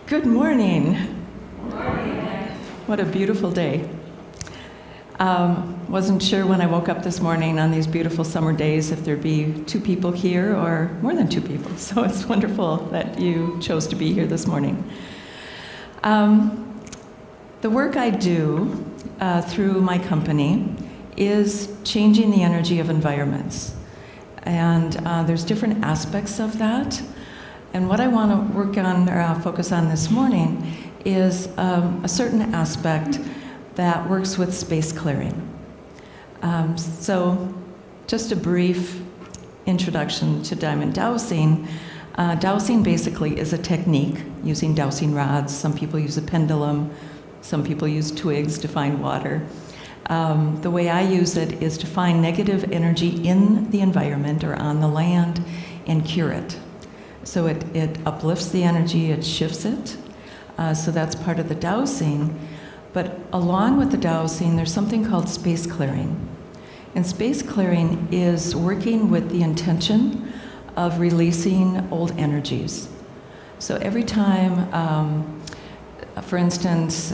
Good morning. What a beautiful day. Wasn't sure when I woke up this morning on these beautiful summer days if there'd be two people here or more than two people. So it's wonderful that you chose to be here this morning. The work I do through my company is changing the energy of environments. And there's different aspects of that. And what I want to work on or focus on this morning is a certain aspect that works with space clearing. So just a brief introduction to diamond dowsing. Dowsing basically is a technique using dowsing rods. Some people use a pendulum. Some people use twigs to find water. The way I use it is to find negative energy in the environment or on the land and cure it. So it uplifts the energy, it shifts it. So that's part of the dowsing. But along with the dowsing, there's something called space clearing. And space clearing is working with the intention of releasing old energies. So every time, for instance,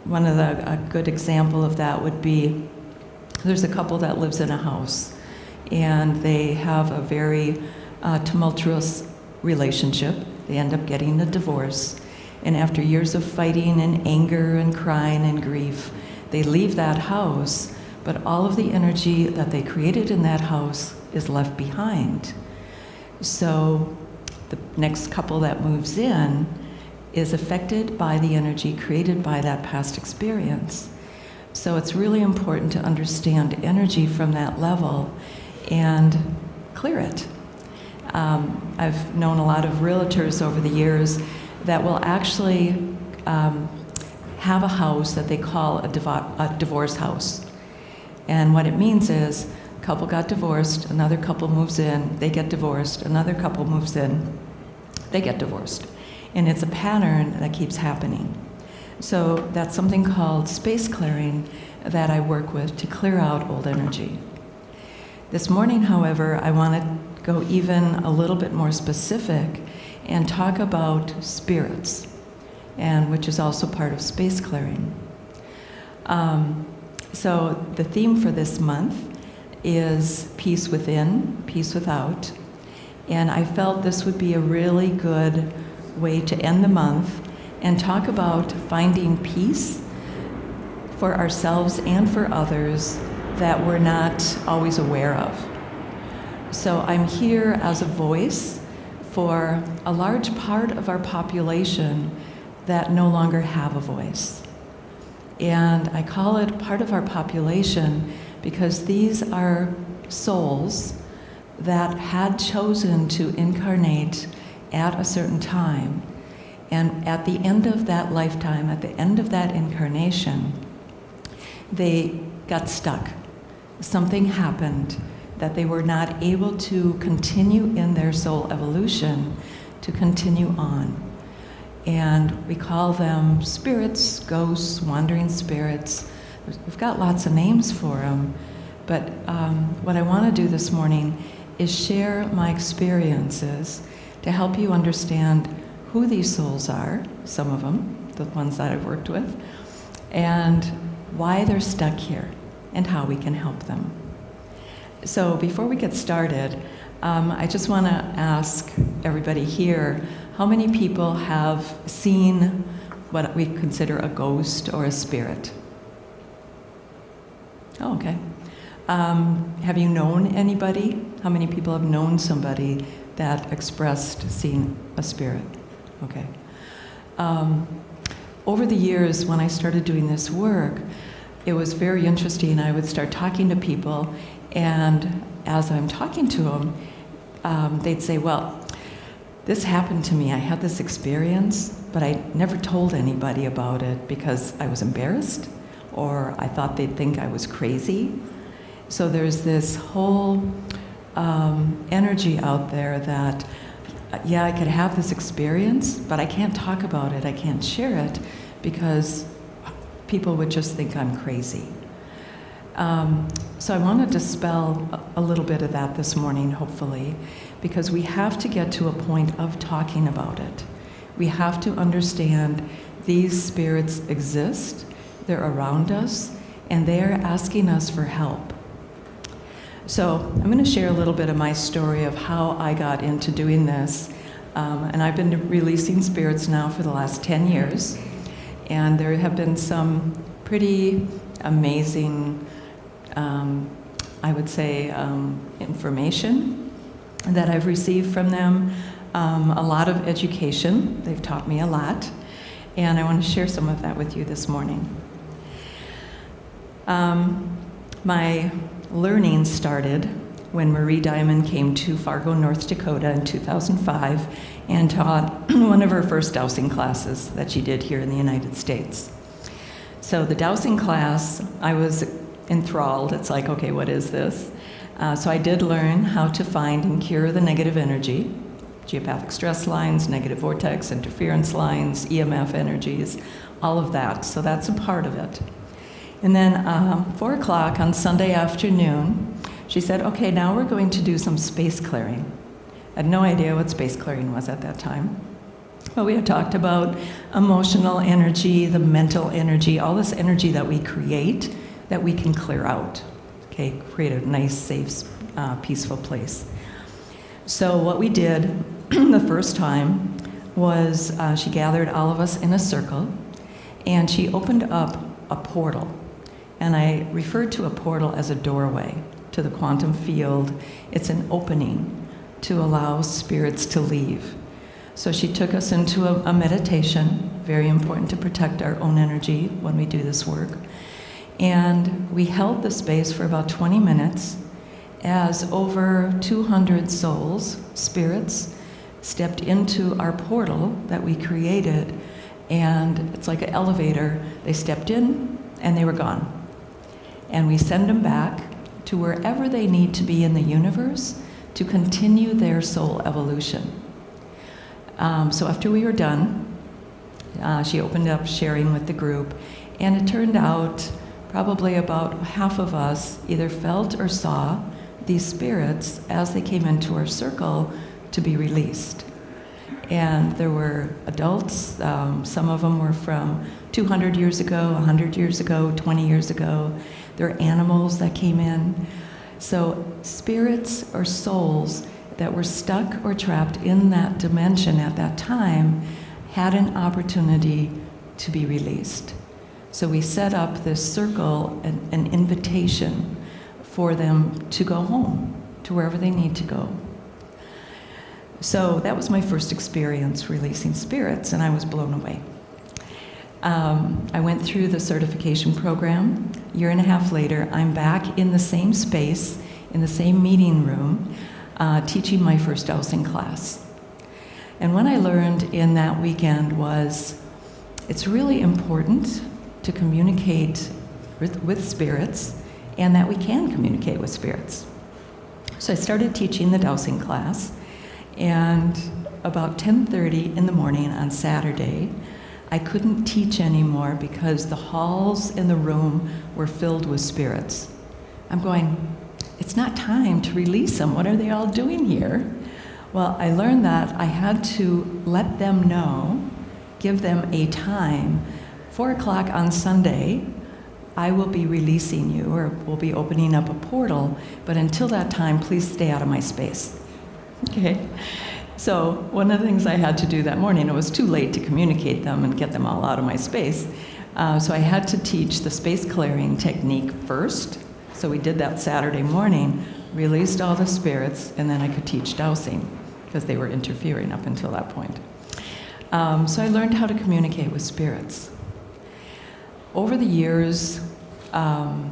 a good example of that would be, there's a couple that lives in a house, and they have a very tumultuous relationship. They end up getting a divorce, and after years of fighting and anger and crying and grief, they leave that house, but all of the energy that they created in that house is left behind. So the next couple that moves in is affected by the energy created by that past experience. So it's really important to understand energy from that level and clear it. I've known a lot of realtors over the years that will actually have a house that they call a divorce house. And what it means is a couple got divorced, another couple moves in, they get divorced, another couple moves in, they get divorced. And it's a pattern that keeps happening. So that's something called space clearing that I work with to clear out old energy. This morning, however, I want to go even a little bit more specific and talk about spirits, and which is also part of space clearing. So the theme for this month is peace within, peace without. And I felt this would be a really good way to end the month and talk about finding peace for ourselves and for others that we're not always aware of. So I'm here as a voice for a large part of our population that no longer have a voice. And I call it part of our population because these are souls that had chosen to incarnate at a certain time. And at the end of that lifetime, at the end of that incarnation, they got stuck. Something happened that they were not able to continue in their soul evolution, to continue on. And we call them spirits, ghosts, wandering spirits. We've got lots of names for them. But what I want to do this morning is share my experiences to help you understand who these souls are, some of them, the ones that I've worked with, and why they're stuck here and how we can help them. So before we get started, I just want to ask everybody here, how many people have seen what we consider a ghost or a spirit? Oh, okay. Have you known anybody? How many people have known somebody that expressed seeing a spirit? Okay. Over the years, when I started doing this work, it was very interesting. I would start talking to people, and as I'm talking to them, they'd say, well, this happened to me. I had this experience, but I never told anybody about it because I was embarrassed, or I thought they'd think I was crazy. So there's this whole energy out there that, yeah, I could have this experience, but I can't talk about it, I can't share it, because people would just think I'm crazy. So I want to dispel a little bit of that this morning, hopefully, because we have to get to a point of talking about it. We have to understand these spirits exist, they're around us, and they are asking us for help. So I'm going to share a little bit of my story of how I got into doing this. And I've been releasing spirits now for the last 10 years. And there have been some pretty amazing, I would say, information that I've received from them. A lot of education. They've taught me a lot. And I want to share some of that with you this morning. My learning started when Marie Diamond came to Fargo, North Dakota in 2005 and taught one of her first dowsing classes that she did here in the United States. So the dowsing class, I was enthralled. It's like, okay, what is this? So I did learn how to find and cure the negative energy, geopathic stress lines, negative vortex, interference lines, EMF energies, all of that. So that's a part of it. And then 4 o'clock on Sunday afternoon, she said, okay, now we're going to do some space clearing. I had no idea what space clearing was at that time. But we had talked about emotional energy, the mental energy, all this energy that we create that we can clear out. Okay, create a nice, safe, peaceful place. So what we did the first time was she gathered all of us in a circle and she opened up a portal. And I referred to a portal as a doorway to the quantum field. It's an opening to allow spirits to leave. So she took us into a meditation, very important to protect our own energy when we do this work. And we held the space for about 20 minutes as over 200 souls, spirits, stepped into our portal that we created. And it's like an elevator. They stepped in and they were gone. And we send them back to wherever they need to be in the universe to continue their soul evolution. So after we were done, she opened up sharing with the group, and it turned out probably about half of us either felt or saw these spirits as they came into our circle to be released. And there were adults, some of them were from 200 years ago, 100 years ago, 20 years ago. There were animals that came in. So spirits or souls that were stuck or trapped in that dimension at that time had an opportunity to be released. So we set up this circle, an invitation for them to go home, to wherever they need to go. So that was my first experience releasing spirits, and I was blown away. I went through the certification program. A year and a half later, I'm back in the same space, in the same meeting room, teaching my first dowsing class. And what I learned in that weekend was it's really important to communicate with spirits, and that we can communicate with spirits. So I started teaching the dowsing class, and about 10:30 in the morning on Saturday, I couldn't teach anymore because the halls in the room were filled with spirits. I'm going, it's not time to release them. What are they all doing here? Well, I learned that I had to let them know, give them a time. 4 o'clock on Sunday, I will be releasing you, or we'll be opening up a portal, but until that time, please stay out of my space. Okay? So one of the things I had to do that morning, it was too late to communicate them and get them all out of my space. So I had to teach the space clearing technique first. So we did that Saturday morning, released all the spirits, and then I could teach dowsing because they were interfering up until that point. So I learned how to communicate with spirits. Over the years, I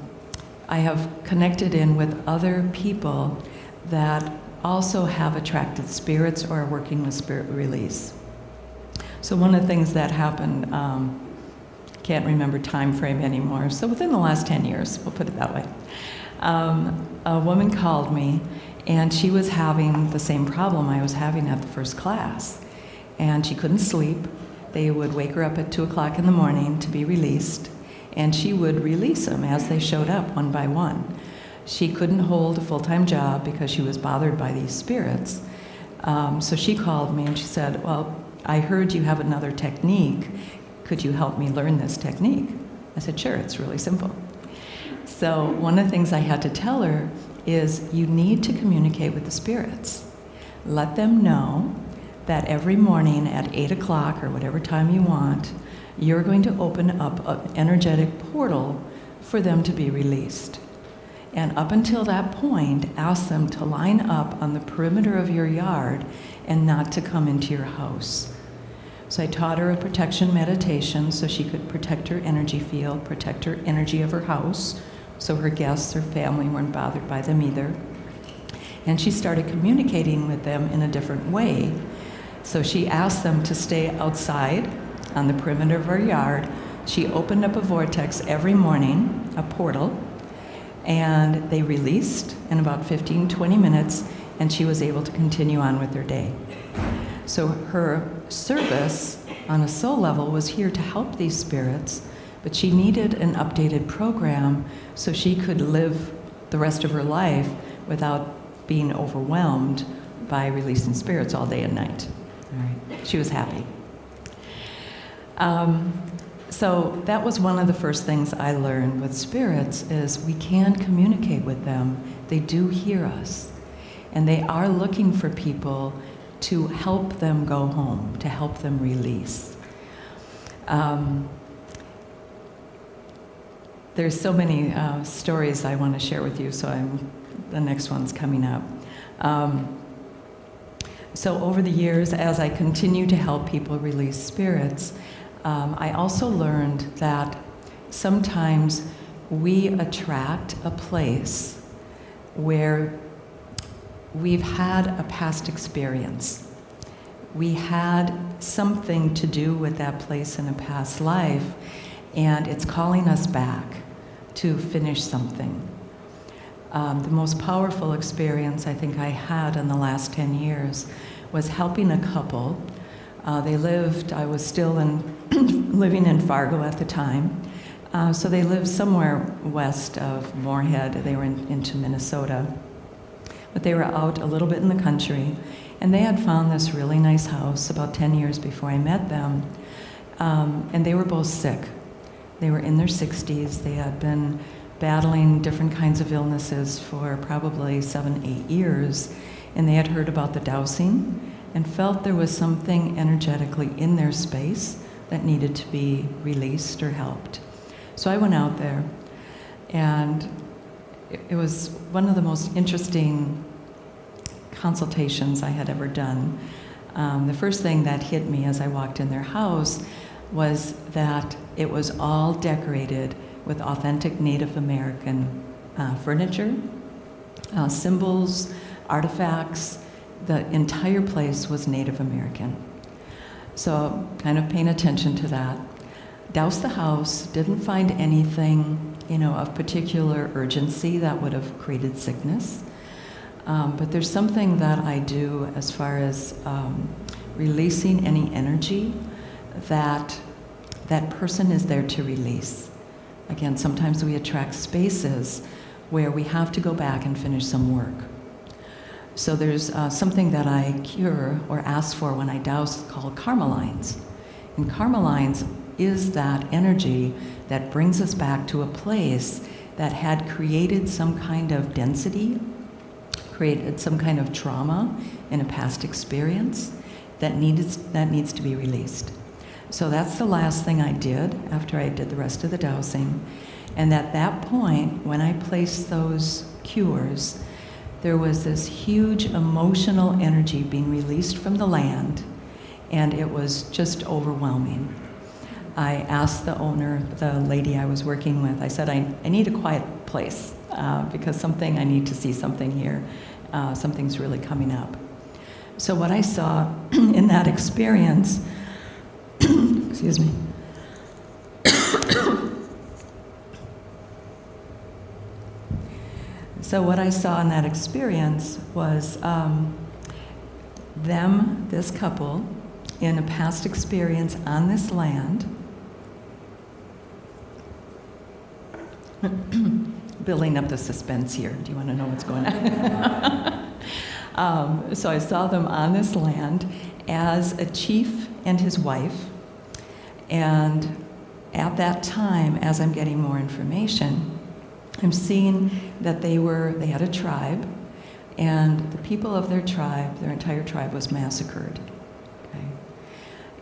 have connected in with other people that also have attracted spirits or are working with spirit release. So one of the things that happened, can't remember time frame anymore, so within the last 10 years, we'll put it that way. A woman called me, and she was having the same problem I was having at the first class. And she couldn't sleep. They would wake her up at 2 o'clock in the morning to be released, and she would release them as they showed up one by one. She couldn't hold a full-time job because she was bothered by these spirits. So she called me and she said, well, I heard you have another technique. Could you help me learn this technique? I said, sure, it's really simple. So one of the things I had to tell her is you need to communicate with the spirits. Let them know that every morning at 8 o'clock or whatever time you want, you're going to open up an energetic portal for them to be released. And up until that point, ask them to line up on the perimeter of your yard and not to come into your house. So I taught her a protection meditation so she could protect her energy field, protect her energy of her house, so her guests or family weren't bothered by them either. And she started communicating with them in a different way. So she asked them to stay outside on the perimeter of her yard. She opened up a vortex every morning, a portal, and they released in about 15, 20 minutes, and she was able to continue on with her day. So her service on a soul level was here to help these spirits, but she needed an updated program so she could live the rest of her life without being overwhelmed by releasing spirits all day and night. All right. She was happy. So that was one of the first things I learned with spirits is we can communicate with them. They do hear us. And they are looking for people to help them go home, to help them release. There's so many stories I want to share with you, so the next one's coming up. So over the years, as I continue to help people release spirits, I also learned that sometimes we attract a place where we've had a past experience. We had something to do with that place in a past life, and it's calling us back to finish something. The most powerful experience I think I had in the last 10 years was helping a couple. I was still living in Fargo at the time, so they lived somewhere west of Moorhead. They were into Minnesota. But they were out a little bit in the country, and they had found this really nice house about 10 years before I met them, and they were both sick. They were in their 60s. They had been battling different kinds of illnesses for probably 7, 8 years, and they had heard about the dowsing and felt there was something energetically in their space that needed to be released or helped. So I went out there, and it was one of the most interesting consultations I had ever done. The first thing that hit me as I walked in their house was that it was all decorated with authentic Native American furniture, symbols, artifacts. The entire place was Native American. So kind of paying attention to that. Doused the house, didn't find anything of particular urgency that would have created sickness. But there's something that I do as far as releasing any energy that person is there to release. Again, sometimes we attract spaces where we have to go back and finish some work. So there's something that I cure or ask for when I douse called karma lines. And karma lines is that energy that brings us back to a place that had created some kind of density, created some kind of trauma in a past experience that needs to be released. So that's the last thing I did after I did the rest of the dowsing. And at that point, when I placed those cures, there was this huge emotional energy being released from the land, and it was just overwhelming. I asked the owner, the lady I was working with, I said, I need a quiet place because I need to see something here. Something's really coming up. So what I saw in that experience, excuse me, so what I saw in that experience was this couple, in a past experience on this land, building up the suspense here. Do you want to know what's going on? So I saw them on this land, as a chief and his wife. And at that time, as I'm getting more information, I'm seeing that they had a tribe, and the people of their tribe, their entire tribe, was massacred. Okay?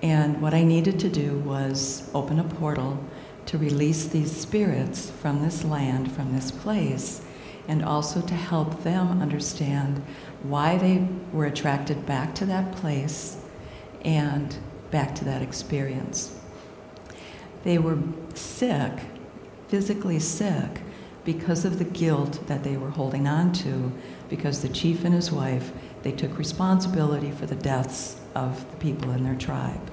And what I needed to do was open a portal to release these spirits from this land, from this place, and also to help them understand why they were attracted back to that place and back to that experience. They were sick, physically sick, because of the guilt that they were holding on to, because the chief and his wife, they took responsibility for the deaths of the people in their tribe.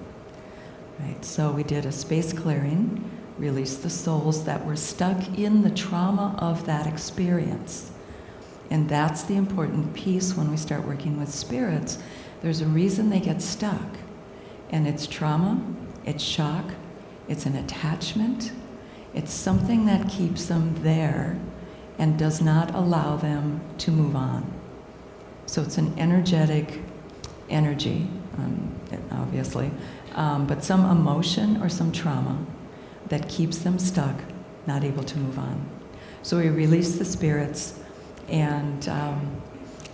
Right? So we did a space clearing, released the souls that were stuck in the trauma of that experience. And that's the important piece when we start working with spirits. There's a reason they get stuck. And it's trauma, it's shock, it's an attachment, it's something that keeps them there and does not allow them to move on. So it's an energetic energy, obviously, but some emotion or some trauma that keeps them stuck, not able to move on. So we release the spirits, and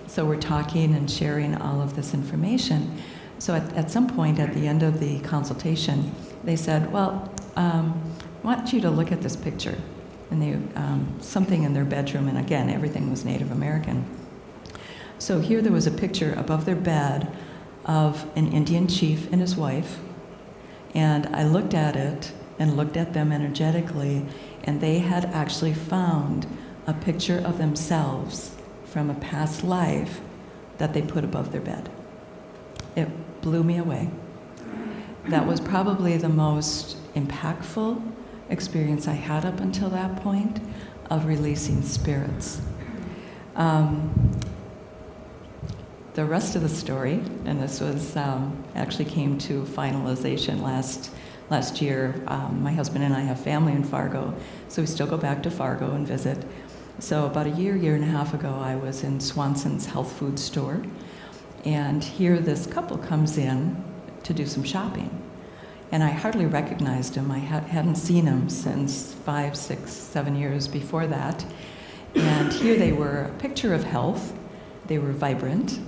so we're talking and sharing all of this information. So at some point at the end of the consultation, they said, well, I want you to look at this picture. And they, something in their bedroom, and again, everything was Native American. So here there was a picture above their bed of an Indian chief and his wife, and I looked at it and looked at them energetically, and they had actually found a picture of themselves from a past life that they put above their bed. It blew me away. That was probably the most impactful experience I had up until that point of releasing spirits. The rest of the story, and this was actually came to finalization last year. My husband and I have family in Fargo, so we still go back to Fargo and visit. So about a year and a half ago, I was in Swanson's health food store, and here this couple comes in to do some shopping. And I hardly recognized him. I hadn't seen him since 5, 6, 7 years before that. And here they were, a picture of health. They were vibrant.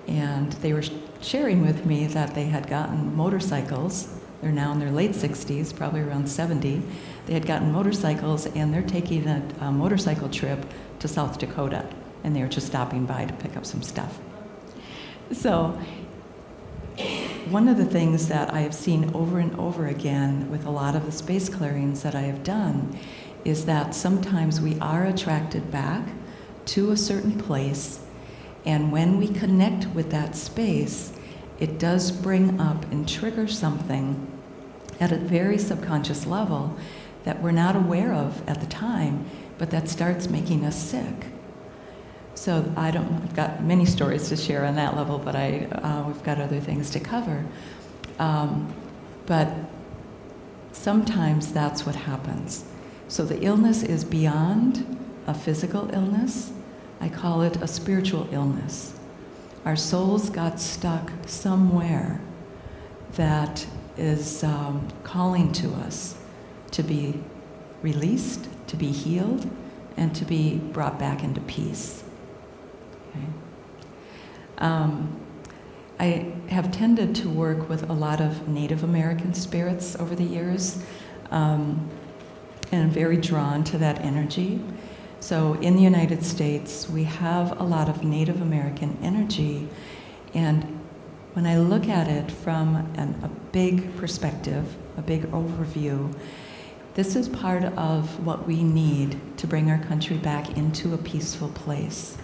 And they were sharing with me that they had gotten motorcycles. They're now in their late 60s, probably around 70. They had gotten motorcycles, and they're taking a motorcycle trip to South Dakota. And they were just stopping by to pick up some stuff. So one of the things that I have seen over and over again with a lot of the space clearings that I have done is that sometimes we are attracted back to a certain place, and when we connect with that space, it does bring up and trigger something at a very subconscious level that we're not aware of at the time, but that starts making us sick. So I've got many stories to share on that level, but we've got other things to cover. But sometimes that's what happens. So the illness is beyond a physical illness. I call it a spiritual illness. Our souls got stuck somewhere that is calling to us to be released, to be healed, and to be brought back into peace. Okay. I have tended to work with a lot of Native American spirits over the years, and I'm very drawn to that energy. So in the United States, we have a lot of Native American energy, and when I look at it from a big perspective, a big overview, this is part of what we need to bring our country back into a peaceful place.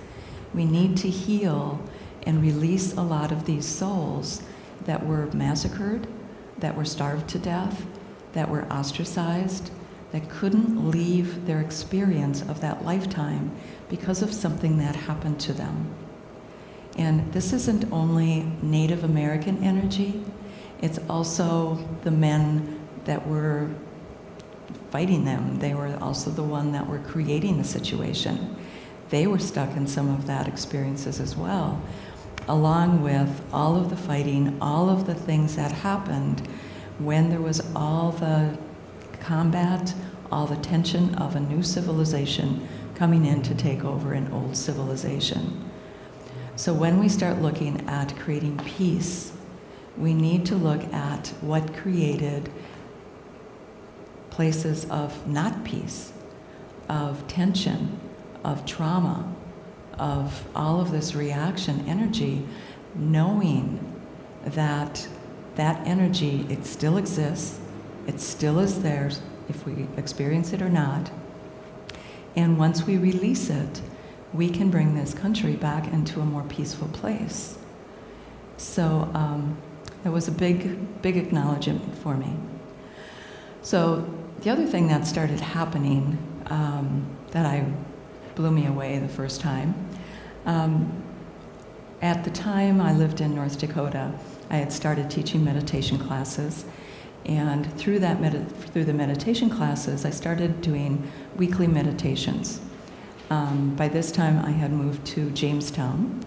We need to heal and release a lot of these souls that were massacred, that were starved to death, that were ostracized, that couldn't leave their experience of that lifetime because of something that happened to them. And this isn't only Native American energy, it's also the men that were fighting them. They were also the one that were creating the situation. They were stuck in some of that experiences as well. along with all of the fighting, all of the things that happened when there was all the combat, all the tension of a new civilization coming in to take over an old civilization. So when we start looking at creating peace, we need to look at what created places of not peace, of tension, of trauma, of all of this reaction energy, knowing that that energy, it still exists, it still is there if we experience it or not. And once we release it, we can bring this country back into a more peaceful place. So it was a big acknowledgement for me. So the other thing that started happening that blew me away the first time, at the time I lived in North Dakota, I had started teaching meditation classes, and through the meditation classes, I started doing weekly meditations. By this time, I had moved to Jamestown,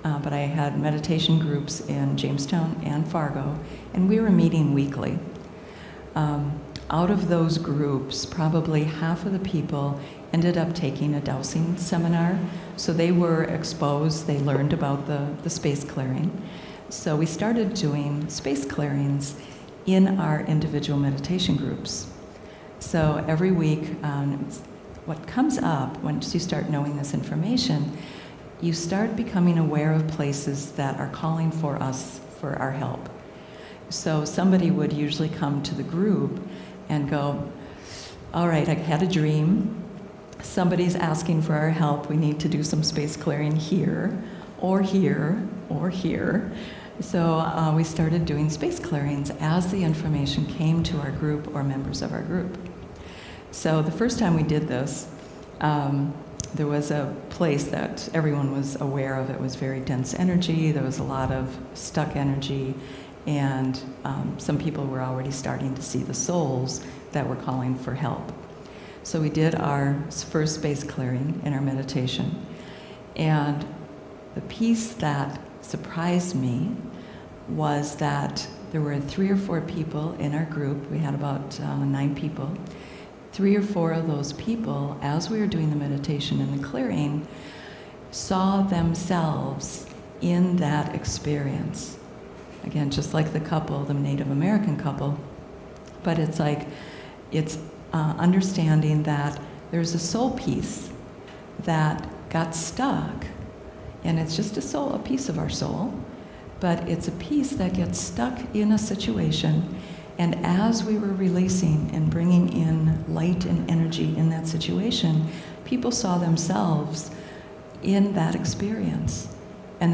but I had meditation groups in Jamestown and Fargo, and we were meeting weekly. Out of those groups, probably half of the people ended up taking a dowsing seminar, so they were exposed, they learned about the space clearing. So we started doing space clearings in our individual meditation groups. So every week, what comes up once you start knowing this information, you start becoming aware of places that are calling for us for our help. So somebody would usually come to the group and go, all right, I had a dream. Somebody's asking for our help. We need to do some space clearing here, or here, or here. So we started doing space clearings as the information came to our group or members of our group. So the first time we did this, there was a place that everyone was aware of. It was very dense energy. There was a lot of stuck energy. And some people were already starting to see the souls that were calling for help. So we did our first space clearing in our meditation. And the piece that surprised me was that there were 3 or 4 people in our group. We had about 9 people. 3 or 4 of those people, as we were doing the meditation and the clearing, saw themselves in that experience. Again, just like the couple, the Native American couple, but it's understanding that there's a soul piece that got stuck, and it's just a piece of our soul, but it's a piece that gets stuck in a situation, and as we were releasing and bringing in light and energy in that situation, people saw themselves in that experience. And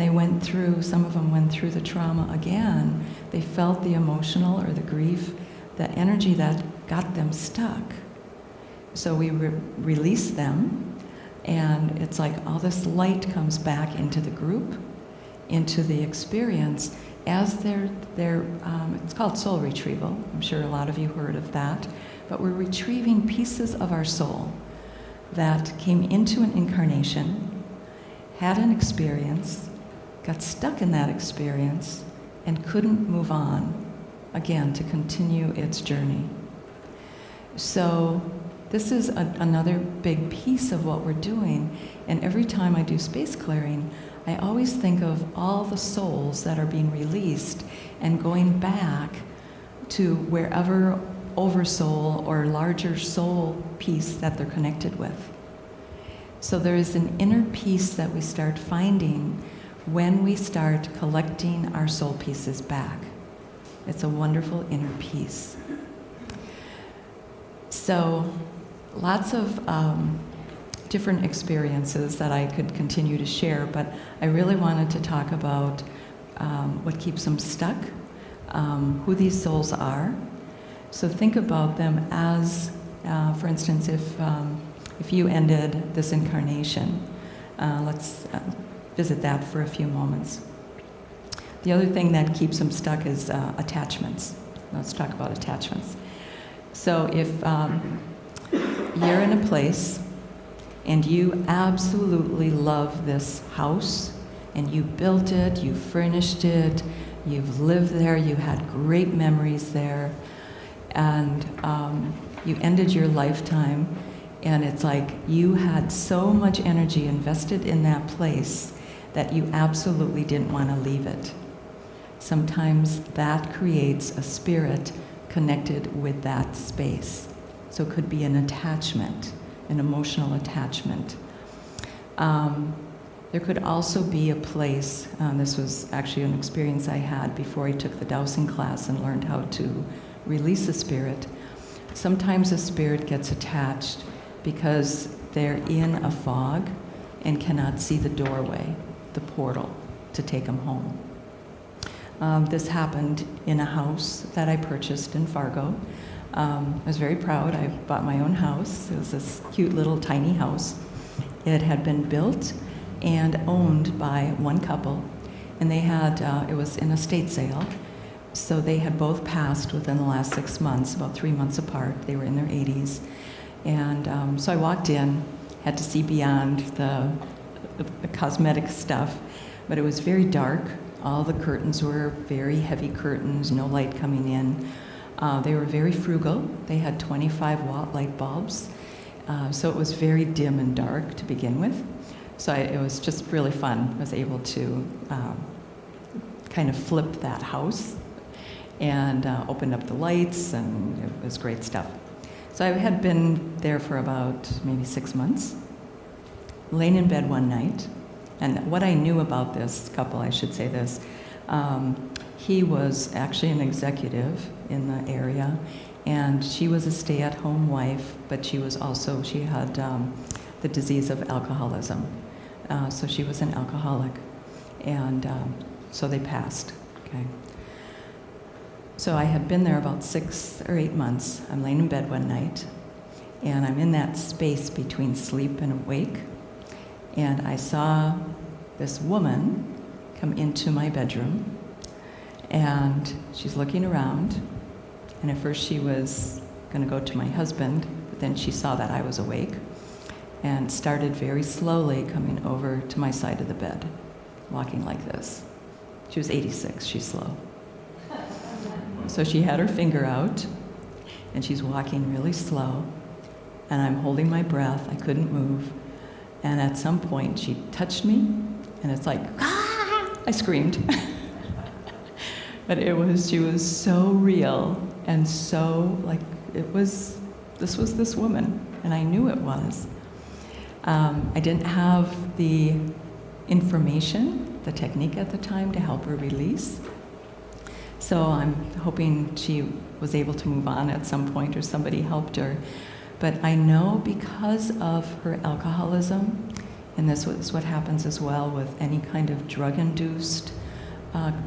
some of them went through the trauma again. They felt the emotional or the grief, the energy that got them stuck. So we release them, and it's like all this light comes back into the group, into the experience, as it's called soul retrieval. I'm sure a lot of you heard of that. But we're retrieving pieces of our soul that came into an incarnation, had an experience, got stuck in that experience, and couldn't move on, again, to continue its journey. So this is another big piece of what we're doing, and every time I do space clearing, I always think of all the souls that are being released and going back to wherever oversoul or larger soul piece that they're connected with. So there is an inner peace that we start finding when we start collecting our soul pieces back. It's a wonderful inner peace. So lots of different experiences that I could continue to share, but I really wanted to talk about what keeps them stuck, who these souls are. So think about them as, for instance, if you ended this incarnation, let's visit that for a few moments. The other thing that keeps them stuck is attachments. Let's talk about attachments. So if you're in a place and you absolutely love this house, and you built it, you furnished it, you've lived there, you had great memories there, and you ended your lifetime, and it's like you had so much energy invested in that place that you absolutely didn't want to leave it. Sometimes that creates a spirit connected with that space. So it could be an attachment, an emotional attachment. There could also be a place, this was actually an experience I had before I took the dowsing class and learned how to release a spirit. Sometimes a spirit gets attached because they're in a fog and cannot see the doorway, the portal, to take them home. This happened in a house that I purchased in Fargo. I was very proud. I bought my own house. It was this cute little tiny house. It had been built and owned by one couple, and they had, it was an estate sale, so they had both passed within the last 6 months, about 3 months apart. They were in their 80s. And so I walked in, had to see beyond the cosmetic stuff, but it was very dark. All the curtains were very heavy curtains, no light coming in. They were very frugal. They had 25-watt light bulbs, so it was very dim and dark to begin with. So it was just really fun. I was able to kind of flip that house and opened up the lights, and it was great stuff. So I had been there for about maybe 6 months, laying in bed one night. And what I knew about this couple, I should say this, he was actually an executive in the area, and she was a stay-at-home wife, but she had the disease of alcoholism. So she was an alcoholic, and so they passed, okay? So I had been there about 6 or 8 months. I'm laying in bed one night, and I'm in that space between sleep and awake, and I saw this woman come into my bedroom, and she's looking around, and at first she was going to go to my husband, but then she saw that I was awake and started very slowly coming over to my side of the bed, walking like this. She was 86, she's slow. So she had her finger out, and she's walking really slow, and I'm holding my breath. I couldn't move, and at some point she touched me, and it's like, ah! I screamed. But she was so real, and so, like, this was this woman, and I knew it was. I didn't have the information, the technique at the time to help her release. So I'm hoping she was able to move on at some point, or somebody helped her. But I know because of her alcoholism, and this is what happens as well with any kind of drug-induced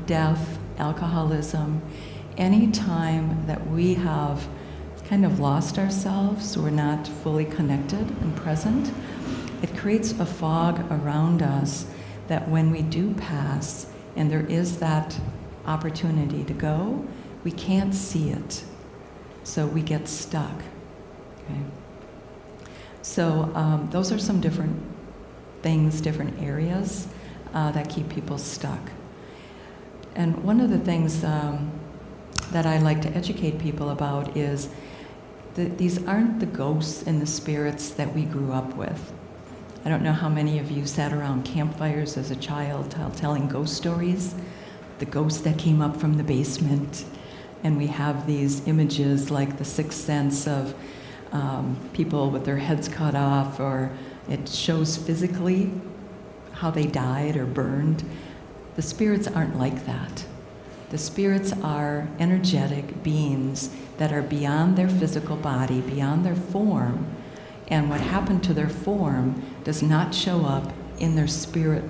death, alcoholism, any time that we have kind of lost ourselves, we're not fully connected and present, it creates a fog around us that when we do pass, and there is that opportunity to go, we can't see it. So we get stuck. Okay? So those are some different things, different areas that keep people stuck. And one of the things that I like to educate people about is that these aren't the ghosts and the spirits that we grew up with. I don't know how many of you sat around campfires as a child telling ghost stories. The ghost that came up from the basement, and we have these images like the Sixth Sense of people with their heads cut off, or it shows physically how they died or burned. The spirits aren't like that. The spirits are energetic beings that are beyond their physical body, beyond their form, and what happened to their form does not show up in their spirit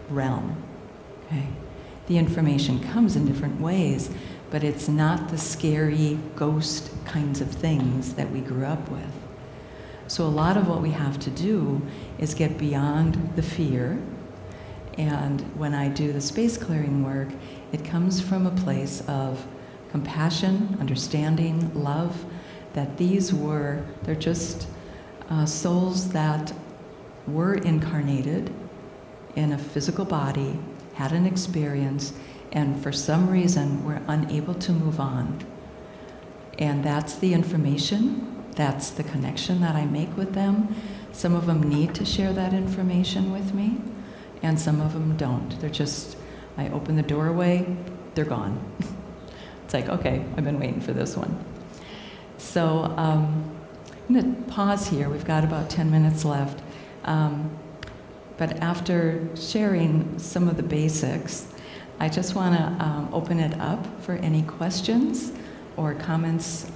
realm. Okay? The information comes in different ways, but it's not the scary ghost kinds of things that we grew up with. So a lot of what we have to do is get beyond the fear, and when I do the space clearing work, it comes from a place of compassion, understanding, love, that they're just souls that were incarnated in a physical body, had an experience, and for some reason were unable to move on. And that's the information, that's the connection that I make with them. Some of them need to share that information with me, and some of them don't. They're just, I open the doorway, they're gone. It's like, okay, I've been waiting for this one. So I'm going to pause here. We've got about 10 minutes left. But after sharing some of the basics, I just want to open it up for any questions or comments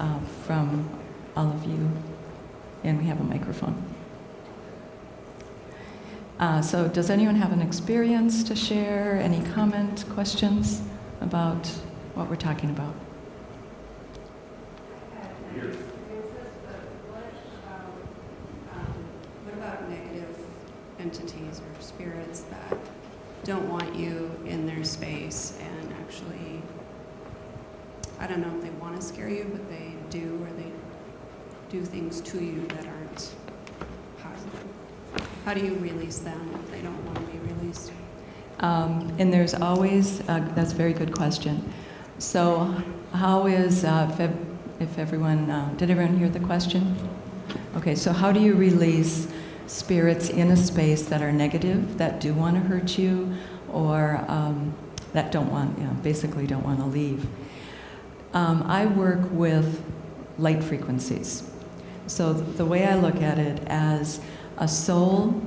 from all of you. And we have a microphone. So does anyone have an experience to share? Any comment, questions about what we're talking about? What about negative entities or spirits that don't want you in their space and actually, I don't know if they want to scare you, but they do, or they do things to you that aren't positive? How do you release them if they don't want to be released? And there's always, that's a very good question. So how is, if everyone, did everyone hear the question? Okay, so how do you release spirits in a space that are negative, that do want to hurt you, or that don't want, basically don't want to leave? I work with light frequencies. So the way I look at it as a soul,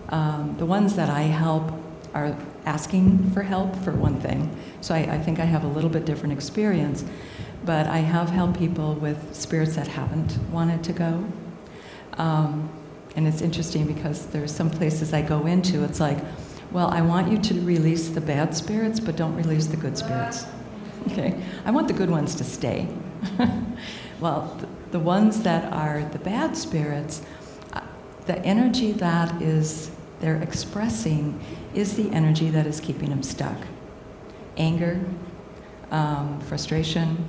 the ones that I help are asking for help, for one thing. So I think I have a little bit different experience, but I have helped people with spirits that haven't wanted to go. And it's interesting because there's some places I go into, it's like, well, I want you to release the bad spirits, but don't release the good spirits. Okay? I want the good ones to stay. Well, the ones that are the bad spirits, the energy that is they're expressing is the energy that is keeping them stuck. Anger, frustration,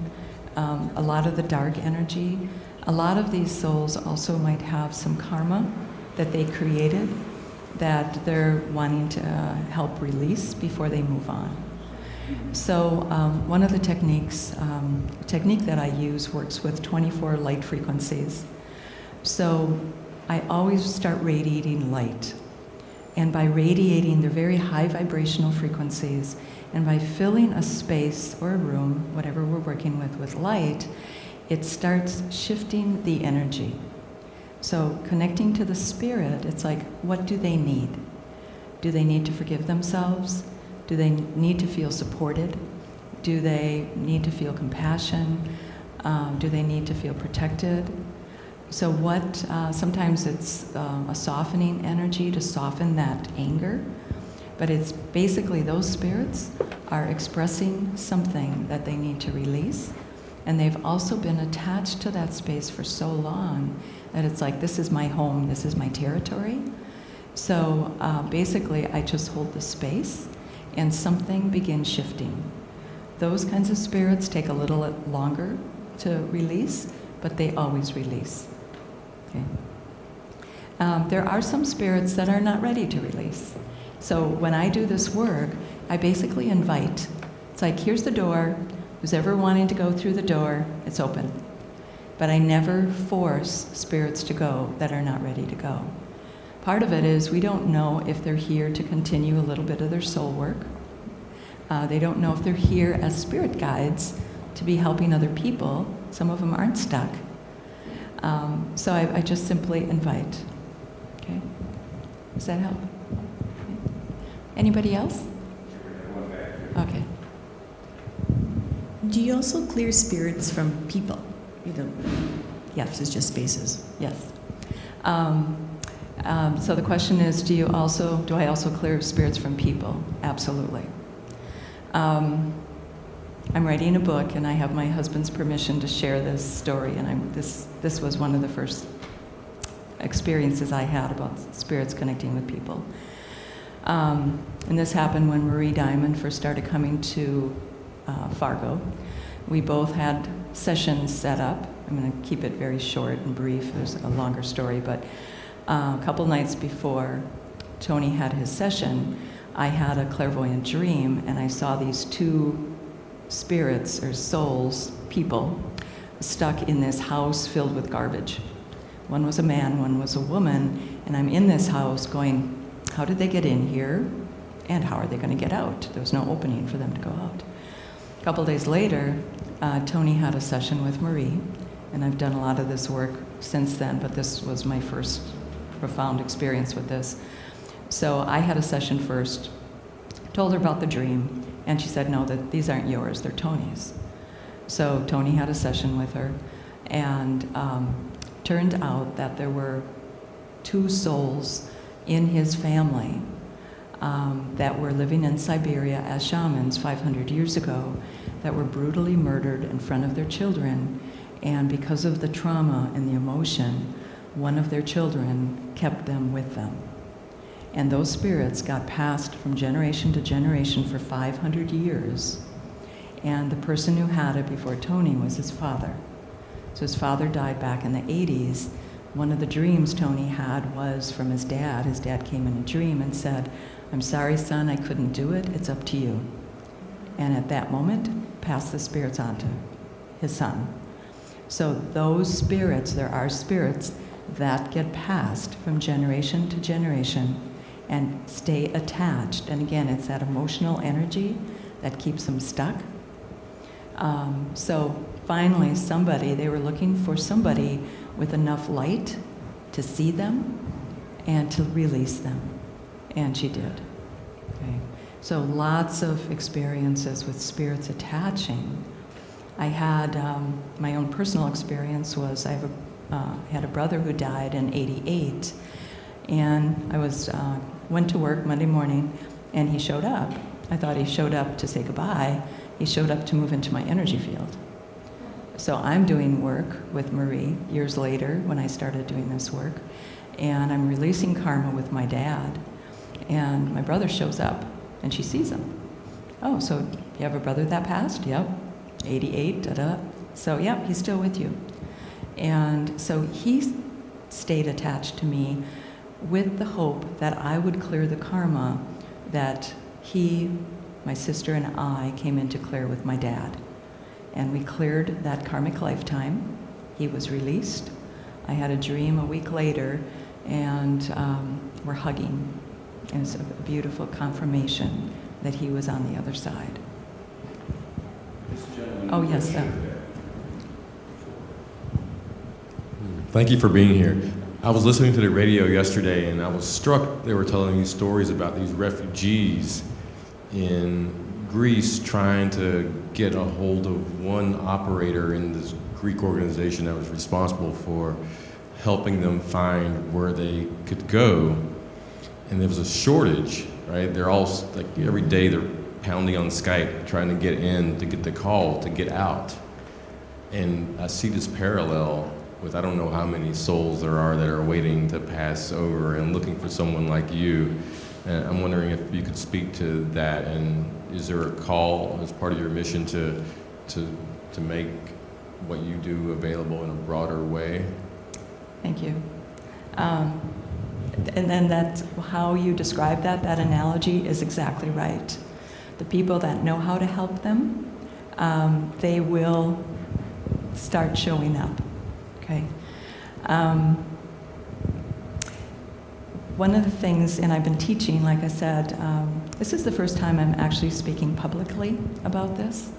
a lot of the dark energy. A lot of these souls also might have some karma that they created that they're wanting to help release before they move on. So one of the techniques, technique that I use works with 24 light frequencies. So I always start radiating light. And by radiating, they're very high vibrational frequencies, and by filling a space or a room, whatever we're working with light, it starts shifting the energy. So connecting to the spirit, it's like, what do they need? Do they need to forgive themselves? Do they need to feel supported? Do they need to feel compassion? Do they need to feel protected? So what, sometimes it's a softening energy to soften that anger, but it's basically those spirits are expressing something that they need to release, and they've also been attached to that space for so long that it's like, this is my home, this is my territory. So basically I just hold the space and something begins shifting. Those kinds of spirits take a little longer to release, but they always release. Okay. There are some spirits that are not ready to release. So when I do this work, I basically invite. It's like, here's the door. Who's ever wanting to go through the door, it's open. But I never force spirits to go that are not ready to go. Part of it is we don't know if they're here to continue a little bit of their soul work. They don't know if they're here as spirit guides to be helping other people. Some of them aren't stuck. So I just simply invite. Okay? Does that help? Okay. Anybody else? Okay. Do you also clear spirits from people? You don't? Yes. It's just spaces. Yes. So the question is, do I also clear spirits from people? Absolutely. I'm writing a book, and I have my husband's permission to share this story, and this was one of the first experiences I had about spirits connecting with people. And this happened when Marie Diamond first started coming to Fargo. We both had sessions set up. I'm going to keep it very short and brief. There's a longer story, but a couple nights before Tony had his session, I had a clairvoyant dream, and I saw these two spirits or souls, people, stuck in this house filled with garbage. One was a man, one was a woman, and I'm in this house going, how did they get in here, and how are they going to get out? There was no opening for them to go out. A couple days later, Tony had a session with Marie, and I've done a lot of this work since then, but this was my first profound experience with this. So I had a session first, told her about the dream, and she said, no, that these aren't yours, they're Tony's. So Tony had a session with her, and turned out that there were two souls in his family that were living in Siberia as shamans 500 years ago that were brutally murdered in front of their children, and because of the trauma and the emotion, one of their children kept them with them. And those spirits got passed from generation to generation for 500 years. And the person who had it before Tony was his father. So his father died back in the 80s. One of the dreams Tony had was from his dad. His dad came in a dream and said, I'm sorry, son, I couldn't do it. It's up to you. And at that moment, passed the spirits on to his son. So those spirits, there are spirits that get passed from generation to generation and stay attached. And again, it's that emotional energy that keeps them stuck. So finally, they were looking for somebody with enough light to see them and to release them. And she did. Okay. So lots of experiences with spirits attaching. I had my own personal experience was I had a brother who died in '88, and I went to work Monday morning, and he showed up. I thought he showed up to say goodbye. He showed up to move into my energy field. So I'm doing work with Marie years later when I started doing this work, and I'm releasing karma with my dad, and my brother shows up, and she sees him. Oh, so you have a brother that passed? Yep. 88, da-da. So, yep, he's still with you. And so he stayed attached to me with the hope that I would clear the karma that he, my sister, and I came in to clear with my dad. And we cleared that karmic lifetime. He was released. I had a dream a week later, and we're hugging. It was a beautiful confirmation that he was on the other side. Oh, yes, sir. Thank you for being here. I was listening to the radio yesterday, and I was struck they were telling you stories about these refugees in Greece trying to get a hold of one operator in this Greek organization that was responsible for helping them find where they could go. And there was a shortage, right? They're all, like, every day they're pounding on Skype, trying to get in, to get the call, to get out. And I see this parallel with I don't know how many souls there are that are waiting to pass over and looking for someone like you. And I'm wondering if you could speak to that, and is there a call as part of your mission to make what you do available in a broader way? Thank you. And then that's how you describe that analogy is exactly right. The people that know how to help them, they will start showing up, okay? One of the things, and I've been teaching, like I said, this is the first time I'm actually speaking publicly about this.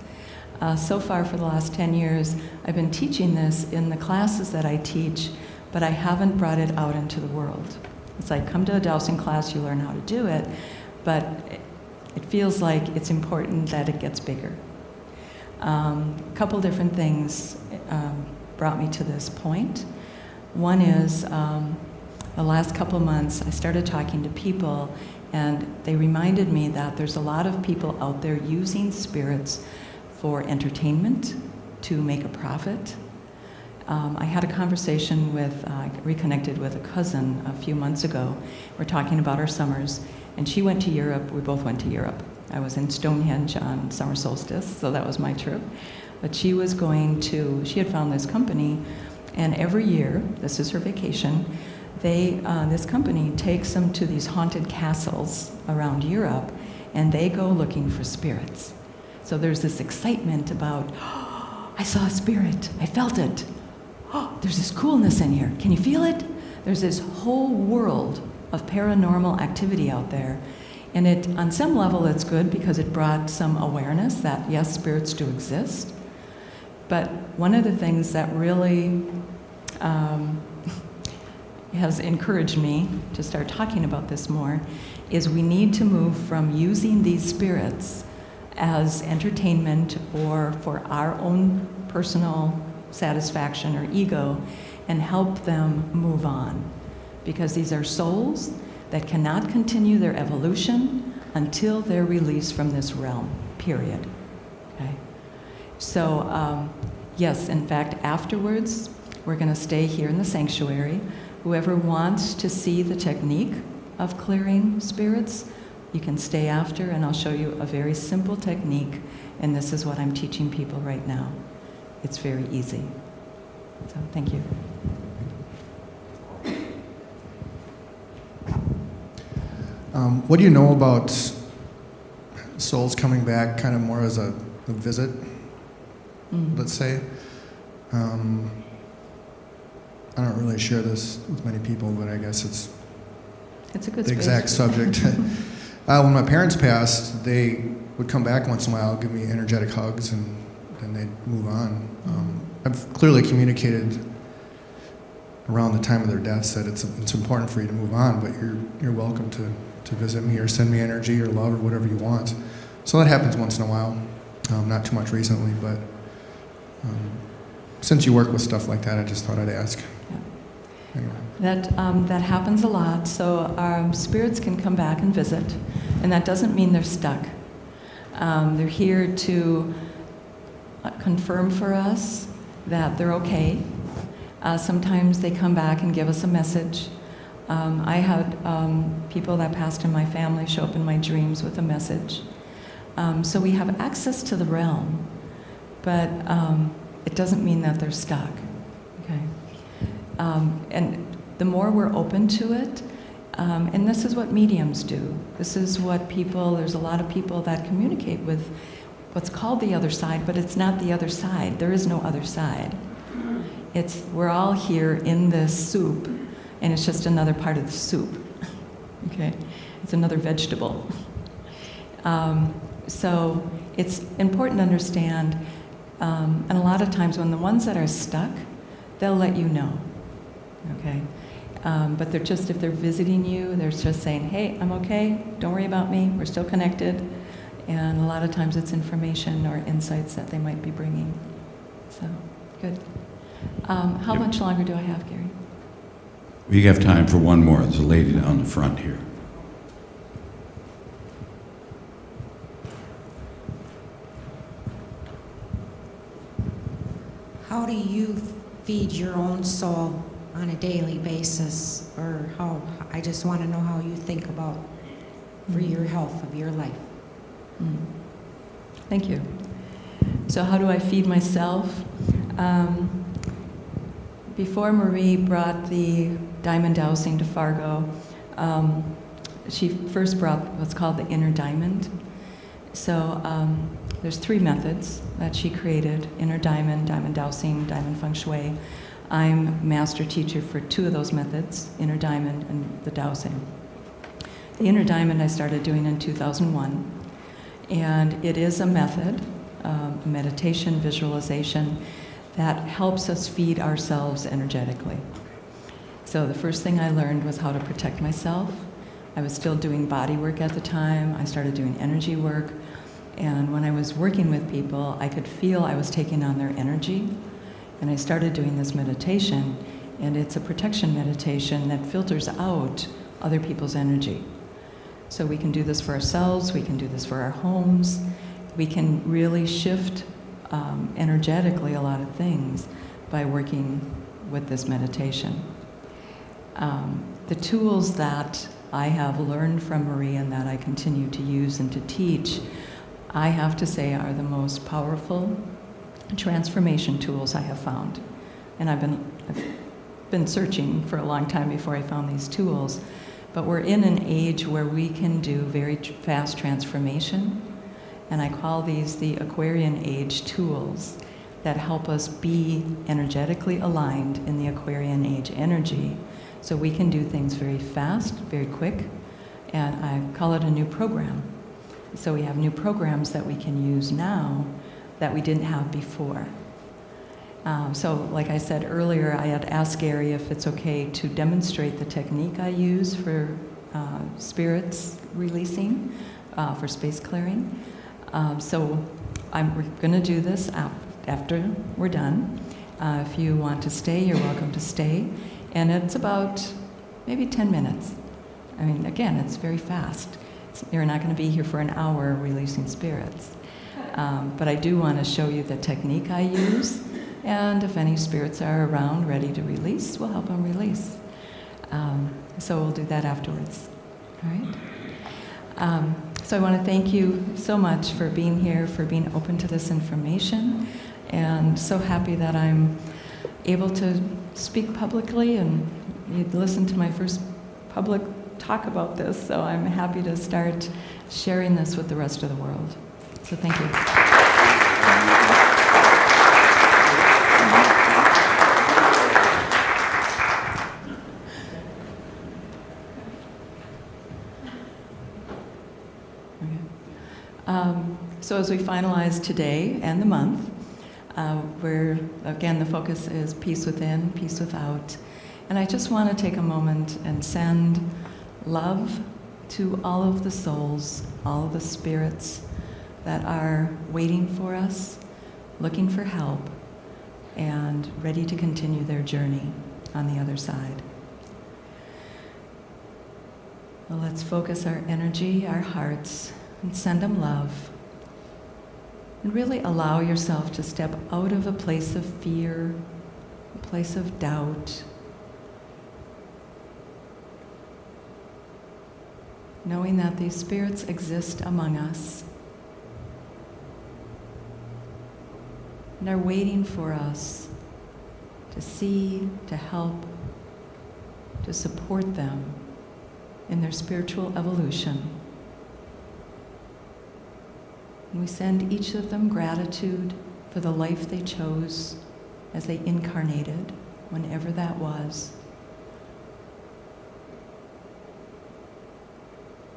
So far for the last 10 years, I've been teaching this in the classes that I teach, but I haven't brought it out into the world. It's like, come to a dowsing class, you learn how to do it, but it feels like it's important that it gets bigger. A couple different things brought me to this point. One is the last couple of months, I started talking to people, and they reminded me that there's a lot of people out there using spirits for entertainment, to make a profit. I had a conversation with, reconnected with a cousin a few months ago. We're talking about our summers, and she went to Europe. We both went to Europe. I was in Stonehenge on summer solstice, so that was my trip. But she had found this company, and every year, this is her vacation, this company takes them to these haunted castles around Europe, and they go looking for spirits. So there's this excitement about, oh, I saw a spirit, I felt it. Oh, there's this coolness in here, can you feel it? There's this whole world of paranormal activity out there. And on some level it's good because it brought some awareness that yes, spirits do exist. But one of the things that really has encouraged me to start talking about this more is we need to move from using these spirits as entertainment or for our own personal satisfaction or ego and help them move on. Because these are souls that cannot continue their evolution until they're released from this realm, period. Okay? So, yes, in fact, afterwards, we're going to stay here in the sanctuary. Whoever wants to see the technique of clearing spirits, you can stay after, and I'll show you a very simple technique, and this is what I'm teaching people right now. It's very easy. So, thank you. What do you know about souls coming back kind of more as a visit, let's say? I don't really share this with many people, but I guess it's a good the exact subject. When my parents passed, they would come back once in a while, give me energetic hugs, and then they'd move on. I've clearly communicated around the time of their deaths that it's important for you to move on, but you're welcome to visit me or send me energy or love or whatever you want. So that happens once in a while, not too much recently, but since you work with stuff like that, I just thought I'd ask. Yeah. Anyway. That happens a lot. So our spirits can come back and visit, and that doesn't mean they're stuck. They're here to confirm for us that they're okay. Sometimes they come back and give us a message. I had people that passed in my family show up in my dreams with a message. So we have access to the realm, but it doesn't mean that they're stuck. Okay. And the more we're open to it, and this is what mediums do. This is what there's a lot of people that communicate with what's called the other side, but it's not the other side. There is no other side. We're all here in this soup, and it's just another part of the soup. Okay? It's another vegetable. So it's important to understand, and a lot of times when the ones that are stuck, they'll let you know. Okay? But if they're visiting you, they're just saying, hey, I'm okay, don't worry about me, we're still connected. And a lot of times it's information or insights that they might be bringing. So, good. How much longer do I have, Gary? We have time for one more. There's a lady down the front here. How do you feed your own soul on a daily basis? Or I just want to know how you think about for your health of your life. Thank you. So how do I feed myself? Before Marie brought the diamond dowsing to Fargo, she first brought what's called the inner diamond. So there's 3 methods that she created: inner diamond, diamond dowsing, diamond feng shui. I'm master teacher for 2 of those methods, inner diamond and the dowsing. The inner diamond I started doing in 2001, and it is a method, meditation, visualization, that helps us feed ourselves energetically. So the first thing I learned was how to protect myself. I was still doing body work at the time. I started doing energy work. And when I was working with people, I could feel I was taking on their energy. And I started doing this meditation, and it's a protection meditation that filters out other people's energy. So we can do this for ourselves, we can do this for our homes, we can really shift energetically a lot of things by working with this meditation. The tools that I have learned from Marie and that I continue to use and to teach, I have to say are the most powerful transformation tools I have found. And I've been searching for a long time before I found these tools. But we're in an age where we can do very fast transformation, and I call these the Aquarian Age tools that help us be energetically aligned in the Aquarian Age energy. So we can do things very fast, very quick, and I call it a new program. So we have new programs that we can use now that we didn't have before. So like I said earlier, I had asked Gary if it's okay to demonstrate the technique I use for spirits releasing, for space clearing. So we're going to do this after we're done. If you want to stay, you're welcome to stay. And it's about maybe 10 minutes. I mean, again, it's very fast. You're not going to be here for an hour releasing spirits. But I do want to show you the technique I use. And if any spirits are around ready to release, we'll help them release. So we'll do that afterwards. All right? So I want to thank you so much for being here, for being open to this information, and so happy that I'm able to speak publicly, and you listened to my first public talk about this, so I'm happy to start sharing this with the rest of the world. So thank you. So as we finalize today and the month, again, the focus is peace within, peace without. And I just want to take a moment and send love to all of the souls, all of the spirits that are waiting for us, looking for help, and ready to continue their journey on the other side. Well, let's focus our energy, our hearts, and send them love. And really allow yourself to step out of a place of fear, a place of doubt, knowing that these spirits exist among us and are waiting for us to see, to help, to support them in their spiritual evolution. And we send each of them gratitude for the life they chose as they incarnated, whenever that was.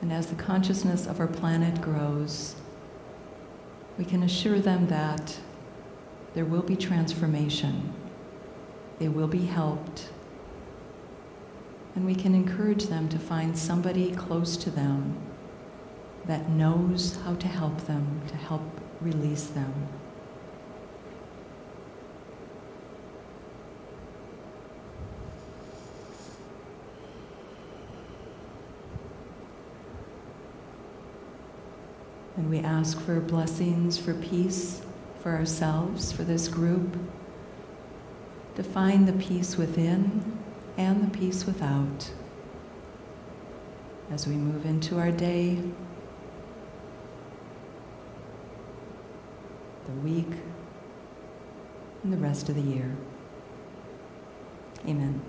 And as the consciousness of our planet grows, we can assure them that there will be transformation, they will be helped, and we can encourage them to find somebody close to them that knows how to help them, to help release them. And we ask for blessings, for peace, for ourselves, for this group, to find the peace within and the peace without as we move into our day, the week, and the rest of the year. Amen.